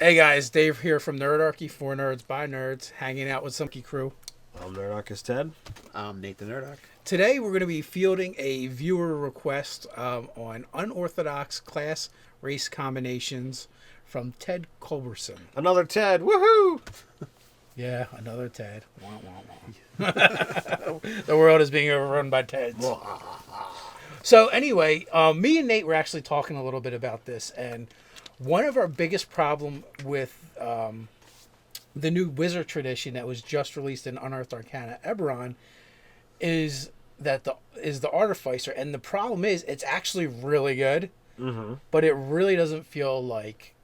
Hey guys, Dave here from Nerdarchy, for nerds by nerds, hanging out with some crew. I'm Nerdarchy Ted. I'm Nate the Nerdarch. Today we're going to be fielding a viewer request on unorthodox class race combinations from Ted Culberson. Another Ted, woohoo! Yeah, another Ted. Wah, wah, wah. The world is being overrun by Teds. So anyway, me and Nate were actually talking a little bit about this, and one of our biggest problem with the new wizard tradition that was just released in Unearthed Arcana Eberron is the artificer, and the problem is it's actually really good, but it really doesn't feel like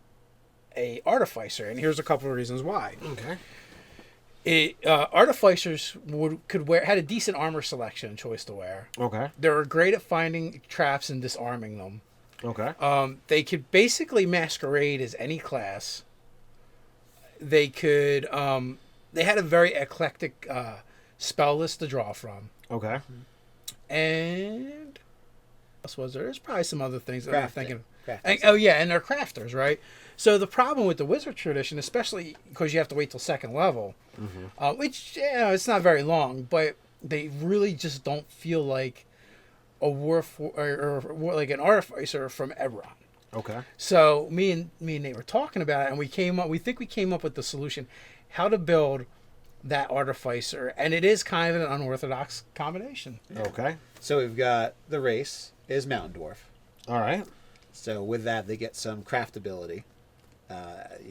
a artificer, and here's a couple of reasons why. Okay. Artificers had a decent armor selection choice to wear. Okay. They were great at finding traps and disarming them. Okay. They could basically masquerade as any class. They could. They had a very eclectic spell list to draw from. Okay. And what else was there? There's probably some other things that I'm thinking. Crafting. Oh yeah, and they're crafters, right? So the problem with the wizard tradition, especially because you have to wait till second level, which it's not very long, but they really just don't feel like a or like an artificer from Eberron. Okay. So me and Nate were talking about it, and we came up with the solution how to build that artificer, and it is kind of an unorthodox combination. Okay. So we've got the race is Mountain Dwarf. All right. So with that, they get some craftability.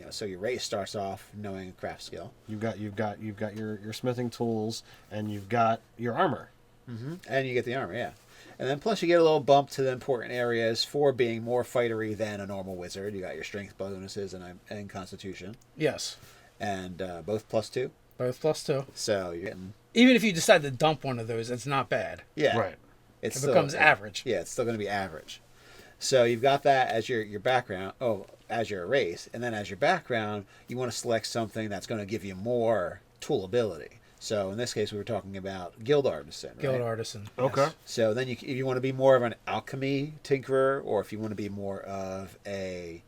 So your race starts off knowing a craft skill. You've got your smithing tools, and you've got your armor. And you get the armor, yeah. And then plus you get a little bump to the important areas for being more fightery than a normal wizard. You got your strength bonuses and constitution. Yes, And both +2. both +2. So you're getting... Even if you decide to dump one of those, it's not bad. Yeah. Right. It becomes average. Yeah, it's still going to be average. So you've got that as your background. Oh, as your race, and then as your background, you want to select something that's going to give you more tool ability. So in this case, we were talking about guild artisan. Right? Guild artisan. Okay. Yes. So then if you want to be more of an alchemy tinkerer, or if you want to be more of a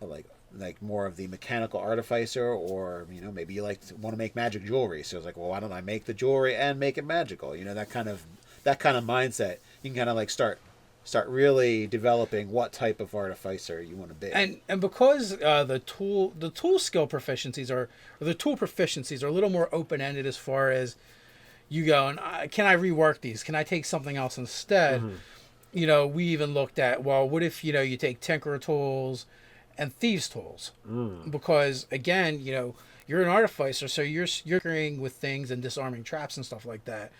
like more of the mechanical artificer, or maybe you want to make magic jewelry. So it's like, well, why don't I make the jewelry and make it magical? That kind of mindset. You can kind of like start really developing what type of artificer you want to be. And because the tool skill proficiencies or the tool proficiencies are a little more open ended as far as you go, and can I rework these? Can I take something else instead? We even looked at, well, what if you take tinkerer tools and thieves tools? Because again, you're an artificer, so you're tinkering with things and disarming traps and stuff like that.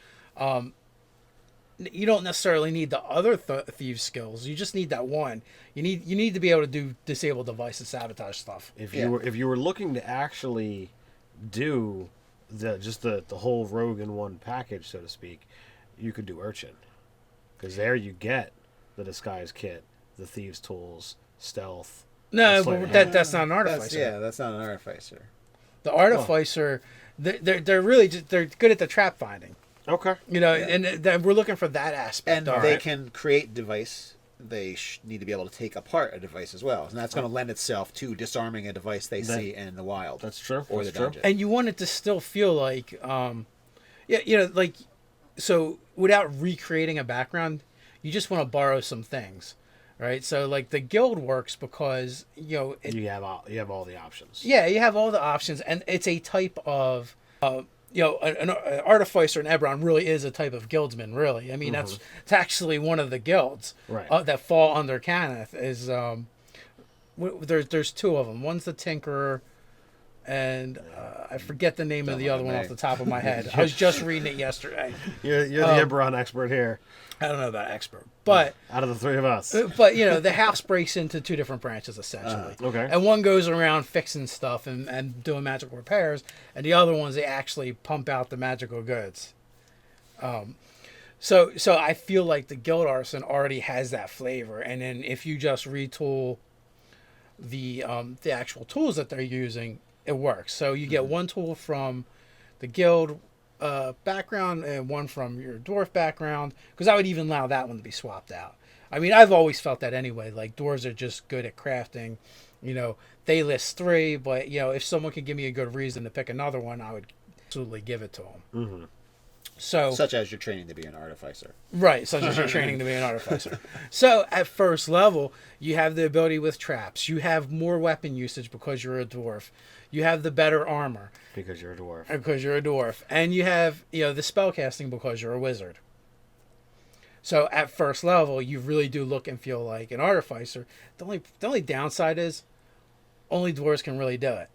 You don't necessarily need the other thieves skills. You just need that one. You need to be able to do disable device and sabotage stuff. If you were looking to actually do the whole rogue in one package, so to speak, you could do urchin, because there you get the disguise kit, the thieves tools, stealth. No, but that's not an artificer. That's not an artificer. The artificer, they're really they're good at the trap finding. Okay. And we're looking for that aspect. And they can create device. They need to be able to take apart a device as well, and that's going to lend itself to disarming a device they see in the wild. That's true. Or that's the true. dungeon. And you want it to still feel like, so without recreating a background, you just want to borrow some things, right? So like the guild works because you have all the options. Yeah, you have all the options, and it's a type of. An artificer in Eberron really is a type of guildsman. Really, I mean it's actually one of the guilds that fall under Canath. Is there's two of them. One's the Tinkerer, and I forget the name of the other one off the top of my head. I was just reading it yesterday. You're the Eberron expert here. I don't know about expert, but out of the three of us. But the house breaks into two different branches essentially. Okay. And one goes around fixing stuff and doing magical repairs, and the other ones they actually pump out the magical goods. So I feel like the guild artisan already has that flavor, and then if you just retool the actual tools that they're using, it works. So you get one tool from the guild background and one from your dwarf background, because I would even allow that one to be swapped out. I mean, I've always felt that anyway. Like dwarves are just good at crafting. they list 3, but if someone could give me a good reason to pick another one, I would absolutely give it to them. Mm-hmm. So, Such as you're training to be an artificer. right, such as you're training to be an artificer. So at first level, you have the ability with traps. You have more weapon usage because you're a dwarf. You have the better armor Because you're a dwarf. because you're a dwarf, and you have the spell casting because you're a wizard. So at first level, you really do look and feel like an artificer. The only downside is only dwarves can really do it.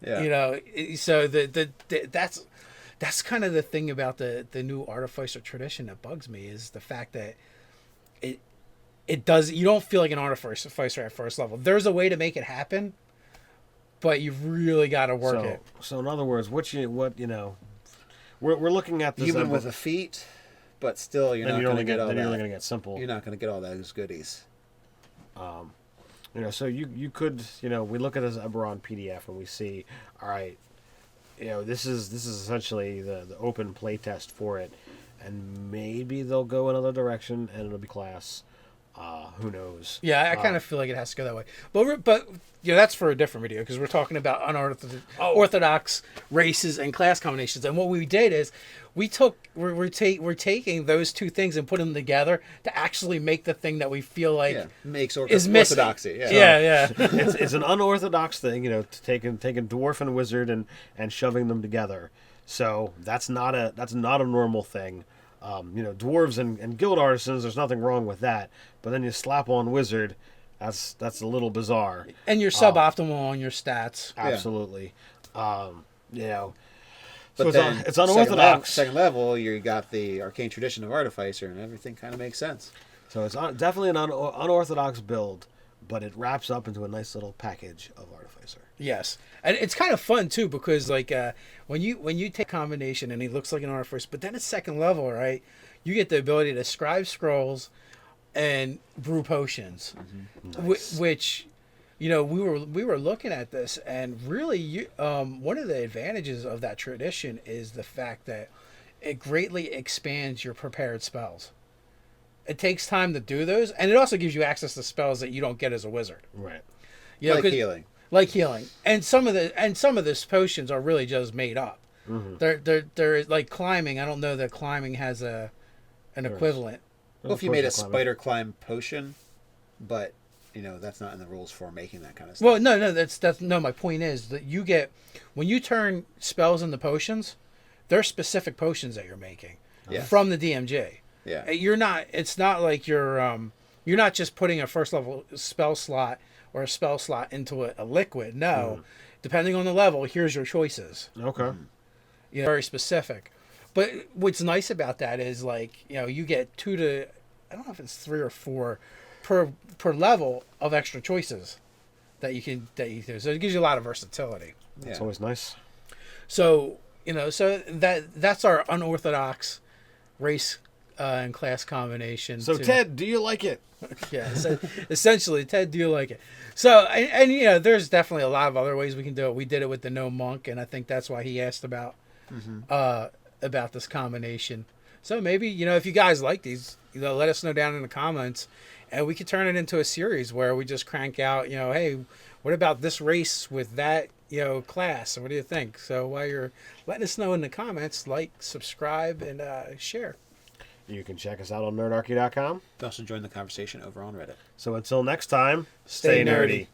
Yeah. So that's kind of the thing about the new artificer tradition that bugs me, is the fact that it does, you don't feel like an artificer at first level. There's a way to make it happen, but you really got to work it. So in other words, we're looking at this Human with a feat, but still you're not going to get all that. You're only going to get simple. You're not going to get all those goodies. So you could, we look at this Eberron PDF and we see, all right, this is essentially the open play test for it, and maybe they'll go another direction and it'll be class. Who knows? Yeah, I kind of feel like it has to go that way. But that's for a different video, because we're talking about unorthodox races and class combinations. And what we did is we're taking those two things and putting them together to actually make the thing that we feel like makes is missing. orthodoxy. Yeah. It's an unorthodox thing, taking dwarf and wizard and shoving them together. So that's not a normal thing. Dwarves and guild artisans, there's nothing wrong with that. But then you slap on wizard, that's a little bizarre. And you're suboptimal on your stats. Absolutely. But so then it's unorthodox. Second level, you got the arcane tradition of artificer, and everything kind of makes sense. So it's definitely an unorthodox build, but it wraps up into a nice little package of artificer. Yes, and it's kind of fun too, because when you take combination and he looks like an artificer, but then it's second level, right? You get the ability to scribe scrolls and brew potions, Nice. which we were looking at this, and really one of the advantages of that tradition is the fact that it greatly expands your prepared spells. It takes time to do those, and it also gives you access to spells that you don't get as a wizard. Right. Like healing. Like healing, and some of the potions are really just made up. Mm-hmm. They're like climbing. I don't know that climbing has an equivalent. Well, if you made a spider climb potion, but that's not in the rules for making that kind of stuff. Well, no, that's no. My point is that you get, when you turn spells into potions, they're specific potions that you're making from the DMG. Yeah, you're not. It's not like you're not just putting a first level spell slot or a spell slot into a liquid. No, depending on the level, here's your choices. Okay. Very specific. But what's nice about that is you get 2 to, I don't know if it's 3 or 4 per level of extra choices that you do. So it gives you a lot of versatility. That's always nice. So that's our unorthodox race and class combination. So Ted, do you like it? Yeah, so essentially, Ted, do you like it? So and there's definitely a lot of other ways we can do it. We did it with the gnome monk, and I think that's why he asked about this combination. So maybe if you guys like these, let us know down in the comments, and we could turn it into a series where we just crank out, hey, what about this race with that class? What do you think? So while you're letting us know in the comments, like, subscribe, and share. You can check us out on nerdarchy.com. Also join the conversation over on Reddit. So until next time, Stay nerdy.